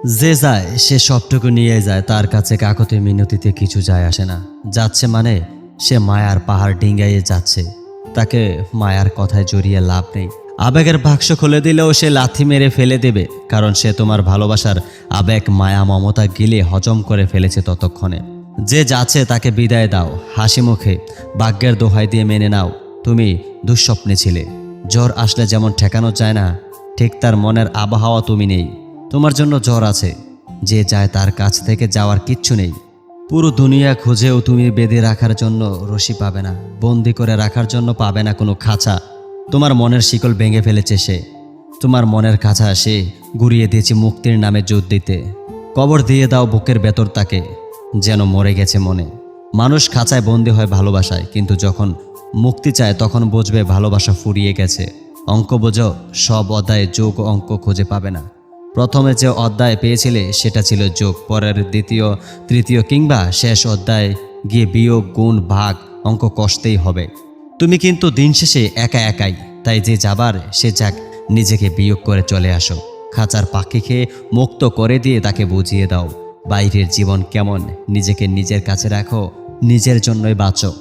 যে যায় সে সবটুকু নিয়ে যায়, তার কাছে কাকতি মিনতিতে কিছু যায় আসে না। যাচ্ছে মানে সে মায়ার পাহাড় ডিঙ্গাইয়ে যাচ্ছে, তাকে মায়ার কথায় জড়িয়ে লাভ নেই। আবেগের বাক্স খুলে দিলেও সে লাথি মেরে ফেলে দেবে, কারণ সে তোমার ভালোবাসার আবেগ মায়া মমতা গিলে হজম করে ফেলেছে ততক্ষণে। যে যাচ্ছে তাকে বিদায় দাও হাসি মুখে, ভাগ্যের দোহাই দিয়ে মেনে নাও তুমি দুঃস্বপ্নে ছিলে। জ্বর আসলে যেমন ঠেকানো যায় না, ঠিক তার মনের আবহাওয়া তুমি নেই। তোমার জন্য জ্বর আছে, যে যায় তার কাছ থেকে যাওয়ার কিচ্ছু নেই। পুরো দুনিয়া খুঁজেও তুমি বেঁধে রাখার জন্য রশি পাবে না, বন্দি করে রাখার জন্য পাবে না কোনো খাঁচা। তোমার মনের শিকল ভেঙে ফেলেছে সে, তোমার মনের খাঁচা সে গুড়িয়ে দিয়েছে মুক্তির নামে জোর দিতে। কবর দিয়ে দাও বুকের ভেতর তাকে, যেন মরে গেছে মনে। মানুষ খাঁচায় বন্দি হয় ভালোবাসায়, কিন্তু যখন মুক্তি চায় তখন বুঝবে ভালোবাসা ফুরিয়ে গেছে। অঙ্ক বোঝো, সব অধ্যায়ে যোগ অঙ্ক খুঁজে পাবে না। প্রথমে যে অধ্যায় পেয়েছিলে সেটা ছিল যোগ, পরের দ্বিতীয় তৃতীয় কিংবা শেষ অধ্যায় গিয়ে বিয়োগ গুণ ভাগ অঙ্ক কষতেই হবে। তুমি কিন্তু দিন শেষে একা একাই, তাই যে যাবার সে যাক, নিজেকে বিয়োগ করে চলে আসো। খাঁচার পাখিকে মুক্ত করে দিয়ে তাকে বুঝিয়ে দাও বাইরের জীবন কেমন। নিজেকে নিজের কাছে রাখো, নিজের জন্যই বাঁচো।